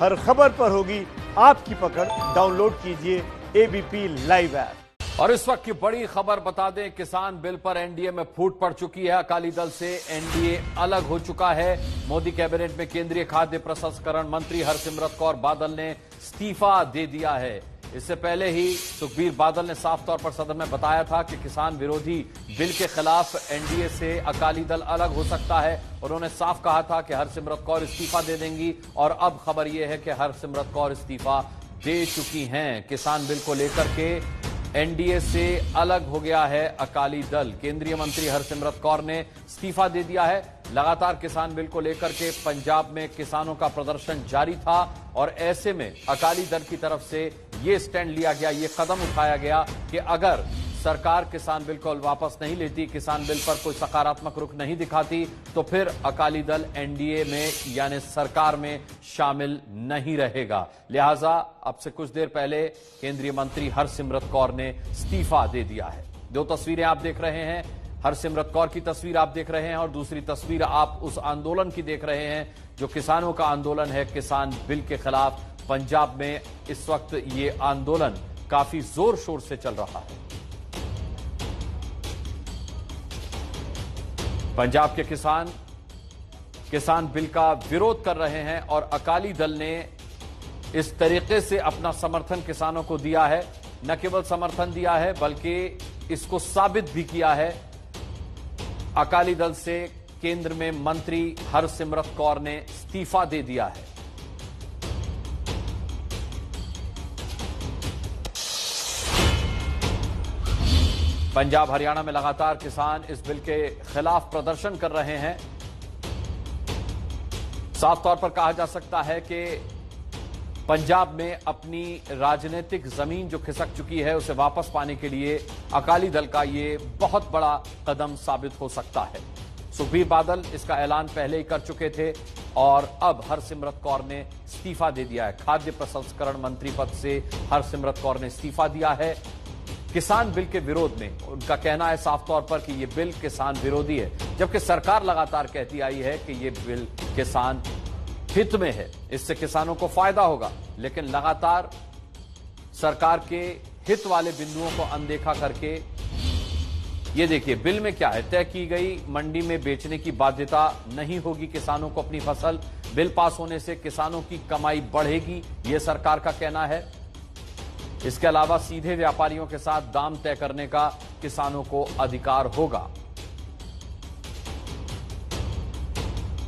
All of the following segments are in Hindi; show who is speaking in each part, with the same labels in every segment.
Speaker 1: हर खबर पर होगी आपकी पकड़। डाउनलोड कीजिए एबीपी लाइव ऐप।
Speaker 2: और इस वक्त की बड़ी खबर बता दें, किसान बिल पर एनडीए में फूट पड़ चुकी है। अकाली दल से एनडीए अलग हो चुका है। मोदी कैबिनेट में केंद्रीय खाद्य प्रसंस्करण मंत्री हरसिमरत कौर बादल ने इस्तीफा दे दिया है। इससे पहले ही सुखबीर बादल ने साफ तौर पर सदन में बताया था कि किसान विरोधी बिल के खिलाफ एनडीए से अकाली दल अलग हो सकता है। उन्होंने साफ कहा था कि हरसिमरत कौर इस्तीफा दे देंगी और अब खबर यह है कि हरसिमरत कौर इस्तीफा दे चुकी हैं। किसान बिल को लेकर के एनडीए से अलग हो गया है अकाली दल। केंद्रीय मंत्री हरसिमरत कौर ने इस्तीफा दे दिया है। लगातार किसान बिल को लेकर के पंजाब में किसानों का प्रदर्शन जारी था और ऐसे में अकाली दल की तरफ से ये स्टैंड लिया गया, ये कदम उठाया गया कि अगर सरकार किसान बिल को वापस नहीं लेती, किसान बिल पर कोई सकारात्मक रुख नहीं दिखाती, तो फिर अकाली दल एनडीए में यानी सरकार में शामिल नहीं रहेगा। लिहाजा अब से कुछ देर पहले केंद्रीय मंत्री हरसिमरत कौर ने इस्तीफा दे दिया है। दो तस्वीरें आप देख रहे हैं, हरसिमरत कौर की तस्वीर आप देख रहे हैं और दूसरी तस्वीर आप उस आंदोलन की देख रहे हैं जो किसानों का आंदोलन है किसान बिल के खिलाफ। पंजाब में इस वक्त ये आंदोलन काफी जोर शोर से चल रहा है। पंजाब के किसान बिल का विरोध कर रहे हैं और अकाली दल ने इस तरीके से अपना समर्थन किसानों को दिया है। न केवल समर्थन दिया है बल्कि इसको साबित भी किया है। अकाली दल से केंद्र में मंत्री हरसिमरत कौर ने इस्तीफा दे दिया है। पंजाब हरियाणा में लगातार किसान इस बिल के खिलाफ प्रदर्शन कर रहे हैं। साफ तौर पर कहा जा सकता है कि पंजाब में अपनी राजनीतिक जमीन जो खिसक चुकी है उसे वापस पाने के लिए अकाली दल का ये बहुत बड़ा कदम साबित हो सकता है। सुखबीर बादल इसका ऐलान पहले ही कर चुके थे और अब हरसिमरत कौर ने इस्तीफा दे दिया है। खाद्य प्रसंस्करण मंत्री पद से हरसिमरत कौर ने इस्तीफा दिया है किसान बिल के विरोध में। उनका कहना है साफ तौर पर कि यह बिल किसान विरोधी है, जबकि सरकार लगातार कहती आई है कि यह बिल किसान हित में है, इससे किसानों को फायदा होगा। लेकिन लगातार सरकार के हित वाले बिंदुओं को अनदेखा करके ये देखिए बिल में क्या है, तय की गई मंडी में बेचने की बाध्यता नहीं होगी किसानों को अपनी फसल। बिल पास होने से किसानों की कमाई बढ़ेगी, यह सरकार का कहना है। इसके अलावा सीधे व्यापारियों के साथ दाम तय करने का किसानों को अधिकार होगा।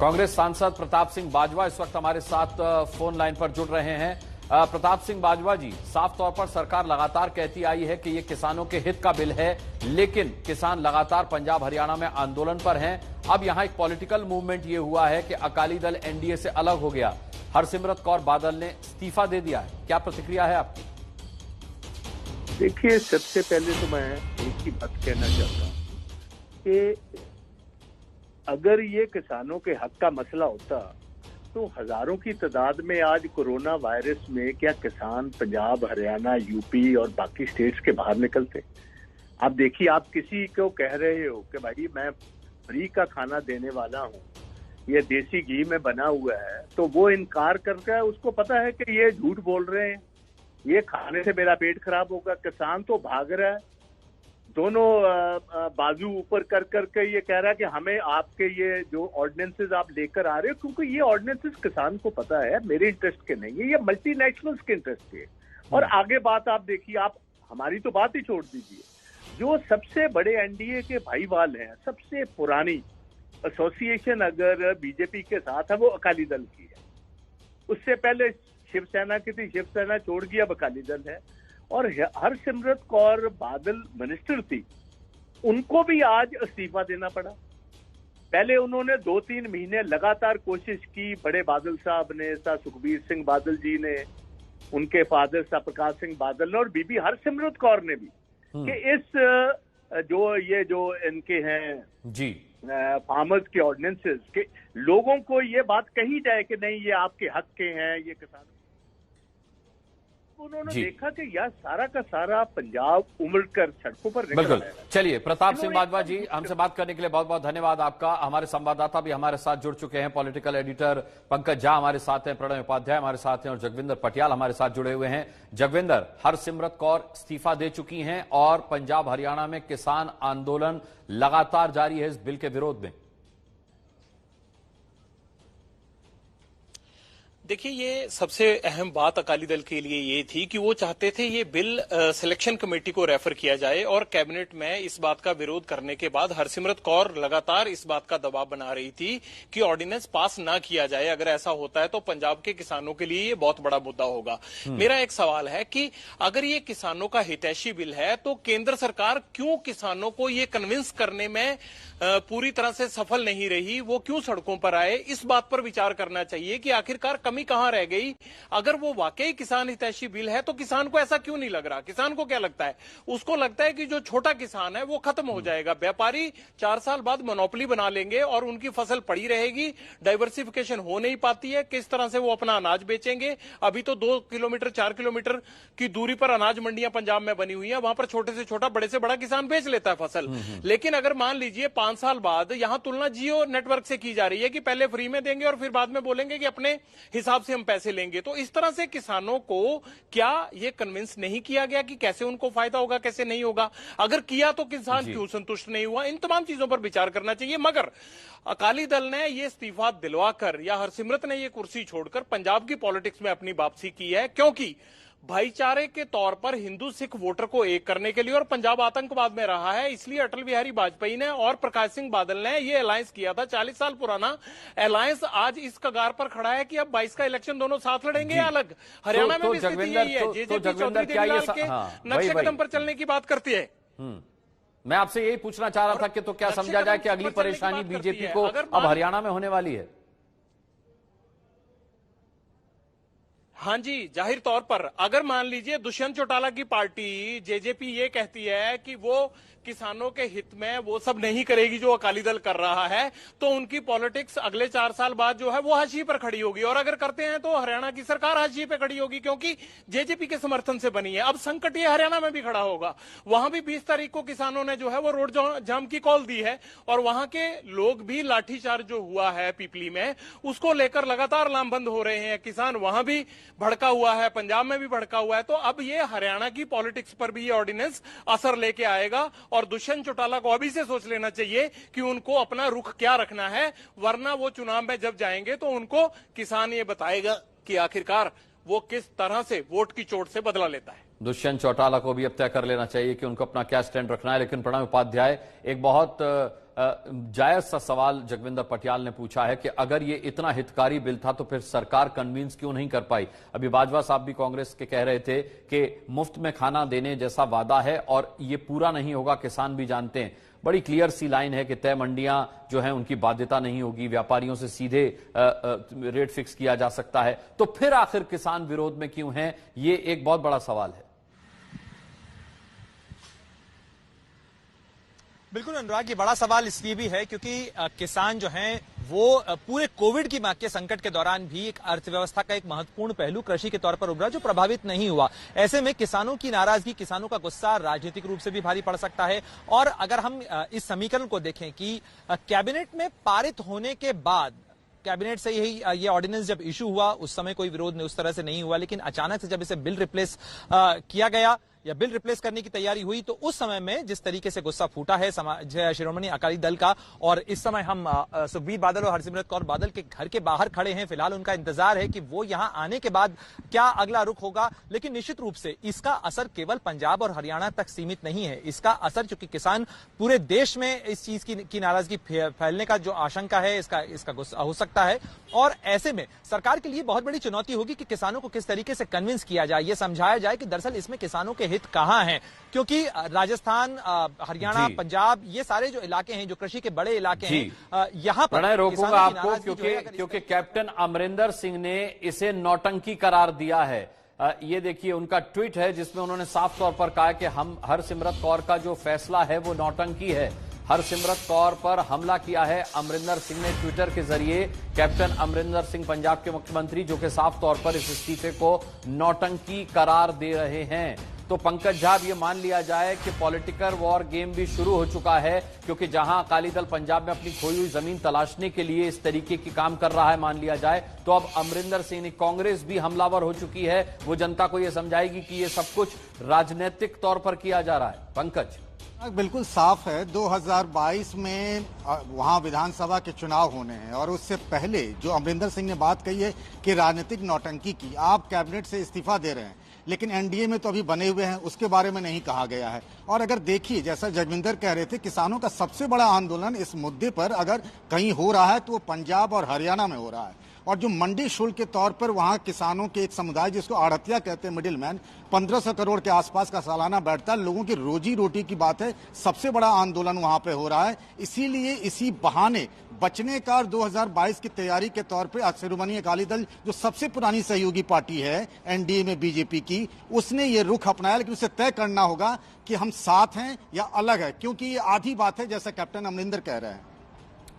Speaker 2: कांग्रेस सांसद प्रताप सिंह बाजवा इस वक्त हमारे साथ फोन लाइन पर जुड़ रहे हैं। प्रताप सिंह बाजवा जी, साफ तौर पर सरकार लगातार कहती आई है कि यह किसानों के हित का बिल है, लेकिन किसान लगातार पंजाब हरियाणा में आंदोलन पर हैं। अब यहां एक पॉलिटिकल मूवमेंट यह हुआ है कि अकाली दल एनडीए से अलग हो गया, हरसिमरत कौर बादल ने इस्तीफा दे दिया है। क्या प्रतिक्रिया है आपकी?
Speaker 3: देखिए, सबसे पहले तो मैं एक ही बात कहना चाहता हूं कि अगर ये किसानों के हक का मसला होता तो हजारों की तादाद में आज कोरोना वायरस में क्या किसान पंजाब, हरियाणा, यूपी और बाकी स्टेट्स के बाहर निकलते? आप देखिए, आप किसी को कह रहे हो कि भाई मैं फ्री का खाना देने वाला हूं, ये देसी घी में बना हुआ है, तो वो इनकार करता है। उसको पता है कि ये झूठ बोल रहे हैं, ये खाने से मेरा पेट खराब होगा। किसान तो भाग रहा है, दोनों बाजू ऊपर कर करके ये कह रहा है कि हमें आपके ये जो ऑर्डिनेंसेस आप लेकर आ रहे हो, क्योंकि ये ऑर्डिनेंसेस किसान को पता है मेरे इंटरेस्ट के नहीं है, ये मल्टीनेशनल्स के इंटरेस्ट के। और आगे बात आप देखिए, आप हमारी तो बात ही छोड़ दीजिए, जो सबसे बड़े एनडीए के भाईवाल हैं, सबसे पुरानी एसोसिएशन अगर बीजेपी के साथ है वो अकाली दल की है। उससे पहले शिवसेना की थी, शिवसेना छोड़ गई, अब अकाली दल है। और हरसिमरत कौर बादल मिनिस्टर थी, उनको भी आज इस्तीफा देना पड़ा। पहले उन्होंने 2-3 महीने लगातार कोशिश की, बड़े बादल साहब ने, सुखबीर सिंह बादल जी ने, उनके फादर साहब प्रकाश सिंह बादल ने और बीबी हरसिमरत कौर ने भी, कि इस जो इनके हैं
Speaker 2: जी
Speaker 3: फार्मर्स के ऑर्डिनेंसेस के लोगों को ये बात कही जाए कि नहीं ये आपके हक के हैं, ये किसान। उन्होंने
Speaker 2: जी।
Speaker 3: देखा कि यार सारा का सारा पंजाब उमड़कर सड़कों पर निकल
Speaker 2: बिल्कुल।
Speaker 3: आया है।
Speaker 2: चलिए, प्रताप सिंह
Speaker 3: इन्होंने
Speaker 2: बाजवा जी, हमसे बात करने के लिए बहुत बहुत धन्यवाद आपका। हमारे संवाददाता भी हमारे साथ जुड़ चुके हैं, पॉलिटिकल एडिटर पंकज झा हमारे साथ हैं, प्रणय उपाध्याय हमारे साथ हैं और जगविंदर पटियाल हमारे साथ जुड़े हुए हैं। जगविंदर, हरसिमरत कौर इस्तीफा दे चुकी हैं और पंजाब हरियाणा में किसान आंदोलन लगातार जारी है इस बिल के विरोध में।
Speaker 4: देखिए, ये सबसे अहम बात अकाली दल के लिए ये थी कि वो चाहते थे ये बिल सिलेक्शन कमेटी को रेफर किया जाए और कैबिनेट में इस बात का विरोध करने के बाद हरसिमरत कौर लगातार इस बात का दबाव बना रही थी कि ऑर्डिनेंस पास ना किया जाए। अगर ऐसा होता है तो पंजाब के किसानों के लिए ये बहुत बड़ा मुद्दा होगा। मेरा एक सवाल है कि अगर ये किसानों का हितैषी बिल है तो केंद्र सरकार क्यों किसानों को ये कन्विंस करने में पूरी तरह से सफल नहीं रही? वो क्यों सड़कों पर आए? इस बात पर विचार करना चाहिए कि आखिरकार कमी कहां रह गई। अगर वो वाकई किसान हितैषी बिल है तो किसान को ऐसा क्यों नहीं लग रहा? किसान को क्या लगता है? उसको लगता है कि जो छोटा किसान है वो खत्म हो जाएगा, व्यापारी 4 साल बाद मोनोपोली बना लेंगे और उनकी फसल पड़ी रहेगी, डाइवर्सिफिकेशन हो नहीं पाती है, किस तरह से वो अपना अनाज बेचेंगे? अभी तो 2 किलोमीटर 4 किलोमीटर की दूरी पर अनाज मंडियां पंजाब में बनी हुई है, वहां पर छोटे से छोटा बड़े से बड़ा किसान बेच लेता है फसल। लेकिन अगर मान लीजिए 5 साल बाद यहां तुलना जियो नेटवर्क से की जा रही है कि पहले फ्री में देंगे और फिर बाद में बोलेंगे कि अपने हिसाब से हम पैसे लेंगे, तो इस तरह से किसानों को क्या ये कन्विंस नहीं किया गया कि कैसे उनको फायदा होगा, कैसे नहीं होगा? अगर किया तो किसान क्यों संतुष्ट नहीं हुआ? इन तमाम चीजों पर विचार करना चाहिए। मगर अकाली दल ने ये इस्तीफा दिलवाकर या हरसिमरत ने ये कुर्सी छोड़कर पंजाब की पॉलिटिक्स में अपनी वापसी की है, क्योंकि भाईचारे के तौर पर हिंदू सिख वोटर को एक करने के लिए, और पंजाब आतंकवाद में रहा है, इसलिए अटल बिहारी वाजपेयी ने और प्रकाश सिंह बादल ने ये अलायंस किया था। 40 साल पुराना अलायंस आज इस कगार पर खड़ा है कि अब 22 का इलेक्शन दोनों साथ लड़ेंगे या अलग। हरियाणा में भी स्थिति यही है। जेजेपी चौधरी देवीलाल के नक्शे कदम पर चलने की बात करती है।
Speaker 2: मैं आपसे यही पूछना चाह रहा था कि तो क्या समझा जाए कि अगली परेशानी बीजेपी को अब हरियाणा में होने वाली है?
Speaker 4: हाँ जी, जाहिर तौर पर अगर मान लीजिए दुष्यंत चौटाला की पार्टी जेजेपी ये कहती है कि वो किसानों के हित में वो सब नहीं करेगी जो अकाली दल कर रहा है, तो उनकी पॉलिटिक्स अगले 4 साल बाद जो है वो हाशिए पर खड़ी होगी। और अगर करते हैं तो हरियाणा की सरकार हाशिए पे खड़ी होगी, क्योंकि जेजेपी के समर्थन से बनी है। अब संकट ये हरियाणा में भी खड़ा होगा। वहां भी 20 तारीख को किसानों ने जो है वो रोड जाम की कॉल दी है और वहां के लोग भी लाठीचार्ज जो हुआ है पीपली में, उसको लेकर लगातार लामबंद हो रहे हैं। किसान वहां भी भड़का हुआ है, पंजाब में भी भड़का हुआ है। तो अब ये हरियाणा की पॉलिटिक्स पर भी ये ऑर्डिनेंस असर लेके आएगा और दुष्यंत चौटाला को अभी से सोच लेना चाहिए कि उनको अपना रुख क्या रखना है, वरना वो चुनाव में जब जाएंगे तो उनको किसान ये बताएगा कि आखिरकार वो किस तरह से वोट की चोट से बदला लेता है।
Speaker 2: दुष्यंत चौटाला को भी अब तय कर लेना चाहिए कि उनको अपना क्या स्टैंड रखना है। लेकिन प्रणय उपाध्याय, एक बहुत जायज सा सवाल जगविंदर पटियाल ने पूछा है कि अगर ये इतना हितकारी बिल था तो फिर सरकार कन्विंस क्यों नहीं कर पाई? अभी बाजवा साहब भी कांग्रेस के कह रहे थे कि मुफ्त में खाना देने जैसा वादा है और ये पूरा नहीं होगा, किसान भी जानते हैं। बड़ी क्लियर सी लाइन है कि तय मंडियां जो हैं उनकी बाध्यता नहीं होगी, व्यापारियों से सीधे रेट फिक्स किया जा सकता है, तो फिर आखिर किसान विरोध में क्यों है? ये एक बहुत बड़ा सवाल है।
Speaker 5: बिल्कुल अनुराग, ये बड़ा सवाल इसलिए भी है क्योंकि किसान जो हैं वो पूरे कोविड के संकट के दौरान भी एक अर्थव्यवस्था का एक महत्वपूर्ण पहलू कृषि के तौर पर उभरा जो प्रभावित नहीं हुआ। ऐसे में किसानों की नाराजगी, किसानों का गुस्सा राजनीतिक रूप से भी भारी पड़ सकता है। और अगर हम इस समीकरण को देखें कि कैबिनेट में पारित होने के बाद, कैबिनेट से ये ऑर्डिनेंस जब इशू हुआ उस समय कोई विरोध उस तरह से नहीं हुआ, लेकिन अचानक से जब इसे बिल रिप्लेस किया गया या बिल रिप्लेस करने की तैयारी हुई तो उस समय में जिस तरीके से गुस्सा फूटा है शिरोमणि अकाली दल का, और इस समय हम सुखबीर बादल और हरसिमरत कौर बादल के घर के बाहर खड़े हैं। फिलहाल उनका इंतजार है कि वो यहां आने के बाद क्या अगला रुख होगा। लेकिन निश्चित रूप से इसका असर केवल पंजाब और हरियाणा तक सीमित नहीं है। इसका असर, चूंकि किसान पूरे देश में इस चीज की नाराजगी फैलने का जो आशंका है, इसका गुस्सा हो सकता है। और ऐसे में सरकार के लिए बहुत बड़ी चुनौती होगी कि किसानों को किस तरीके से कन्विंस किया जाए, ये समझाया जाए कि दरअसल इसमें किसानों के हित कहां हैं। क्योंकि राजस्थान, हरियाणा, पंजाब, ये सारे जो इलाके हैं, जो कृषि के बड़े इलाके हैं, यहां पर
Speaker 2: मैं रोकूंगा आपको क्योंकि कैप्टन अमरिंदर सिंह ने इसे नौटंकी करार दिया है। ये देखिए उनका ट्वीट है जिसमें उन्होंने साफ तौर पर कहा कि हम हरसिमरत कौर का जो फैसला है वो नौटंकी है। हरसिमरत कौर पर हमला किया है अमरिंदर सिंह ने ट्विटर के जरिए। कैप्टन अमरिंदर सिंह पंजाब के मुख्यमंत्री जो कि साफ तौर पर इस इस्तीफे को नौटंकी करार दे रहे हैं। तो पंकज झा, ये मान लिया जाए कि पॉलिटिकल वॉर गेम भी शुरू हो चुका है, क्योंकि जहां अकाली दल पंजाब में अपनी खोई हुई जमीन तलाशने के लिए इस तरीके की काम कर रहा है, मान लिया जाए, तो अब अमरिंदर सिंह कांग्रेस भी हमलावर हो चुकी है। वो जनता को यह समझाएगी कि यह सब कुछ राजनीतिक तौर पर किया जा रहा है। पंकज,
Speaker 6: बिल्कुल साफ है, 2022 में वहां विधानसभा के चुनाव होने हैं और उससे पहले जो अमरिंदर सिंह ने बात कही है कि राजनीतिक नौटंकी की, आप कैबिनेट से इस्तीफा दे रहे हैं लेकिन एनडीए में तो अभी बने हुए हैं, उसके बारे में नहीं कहा गया है। और अगर देखिए, जैसा जगविंदर कह रहे थे, किसानों का सबसे बड़ा आंदोलन इस मुद्दे पर अगर कहीं हो रहा है तो वो पंजाब और हरियाणा में हो रहा है। और जो मंडी शुल्क के तौर पर वहां किसानों के एक समुदाय जिसको आढ़तिया कहते हैं, मिडिल मैन, 1500 करोड़ के आसपास का सालाना बैठता है, लोगों की रोजी रोटी की बात है, सबसे बड़ा आंदोलन वहां पे हो रहा है। इसीलिए इसी बहाने बचने का 2022 की तैयारी के तौर पर शिरोमणि अकाली दल जो सबसे पुरानी सहयोगी पार्टी है एनडीए में बीजेपी की, उसने ये रुख अपनाया। लेकिन उसे तय करना होगा कि हम साथ हैं या अलग है, क्योंकि ये आधी बात है जैसा कैप्टन अमरिंदर कह रहे हैं।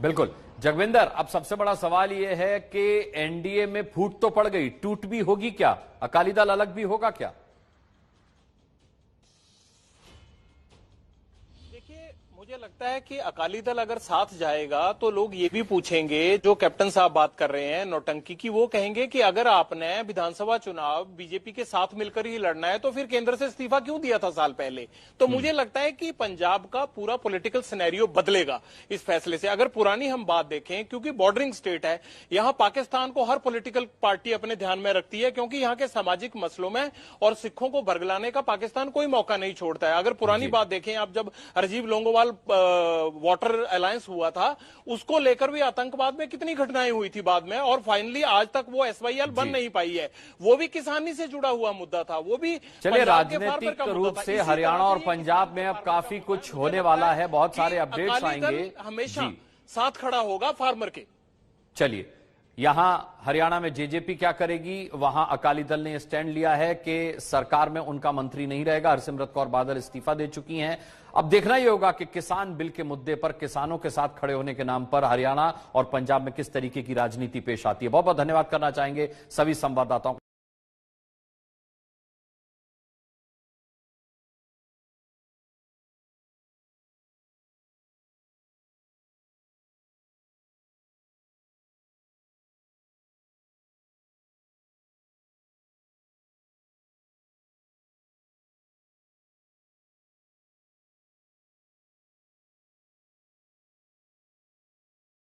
Speaker 2: बिल्कुल जगविंदर, अब सबसे बड़ा सवाल यह है कि एनडीए में फूट तो पड़ गई, टूट भी होगी क्या? अकाली दल अलग भी होगा क्या?
Speaker 4: मुझे लगता है कि अकाली दल अगर साथ जाएगा तो लोग ये भी पूछेंगे, जो कैप्टन साहब बात कर रहे हैं नौटंकी की, वो कहेंगे कि अगर आपने विधानसभा चुनाव बीजेपी के साथ मिलकर ही लड़ना है तो फिर केंद्र से इस्तीफा क्यों दिया था साल पहले? तो मुझे लगता है कि पंजाब का पूरा पॉलिटिकल सिनेरियो बदलेगा इस फैसले से। अगर पुरानी हम बात देखें, क्योंकि बॉर्डरिंग स्टेट है, यहां पाकिस्तान को हर पॉलिटिकल पार्टी अपने ध्यान में रखती है, क्योंकि यहां के सामाजिक मसलों में और सिखों को बरगलाने का पाकिस्तान कोई मौका नहीं छोड़ता है। अगर पुरानी बात देखें आप, जब राजीव लोंगोवाल वाटर अलायंस हुआ था, उसको लेकर भी आतंकवाद में कितनी घटनाएं हुई थी बाद में, और फाइनली आज तक वो एसवाईएल बन नहीं पाई है। वो भी किसानी से जुड़ा हुआ मुद्दा था, वो भी
Speaker 2: चलिए राजनीतिक रूप से हरियाणा और पंजाब में अब काफी कुछ होने वाला है, बहुत सारे अपडेट्स आएंगे।
Speaker 4: हमेशा साथ खड़ा होगा फार्मर के।
Speaker 2: चलिए, यहां हरियाणा में जेजेपी क्या करेगी, वहां अकाली दल ने स्टैंड लिया है कि सरकार में उनका मंत्री नहीं रहेगा। हरसिमरत कौर बादल इस्तीफा दे चुकी हैं। अब देखना यह होगा कि किसान बिल के मुद्दे पर किसानों के साथ खड़े होने के नाम पर हरियाणा और पंजाब में किस तरीके की राजनीति पेश आती है। बहुत बहुत धन्यवाद करना चाहेंगे सभी संवाददाताओं को।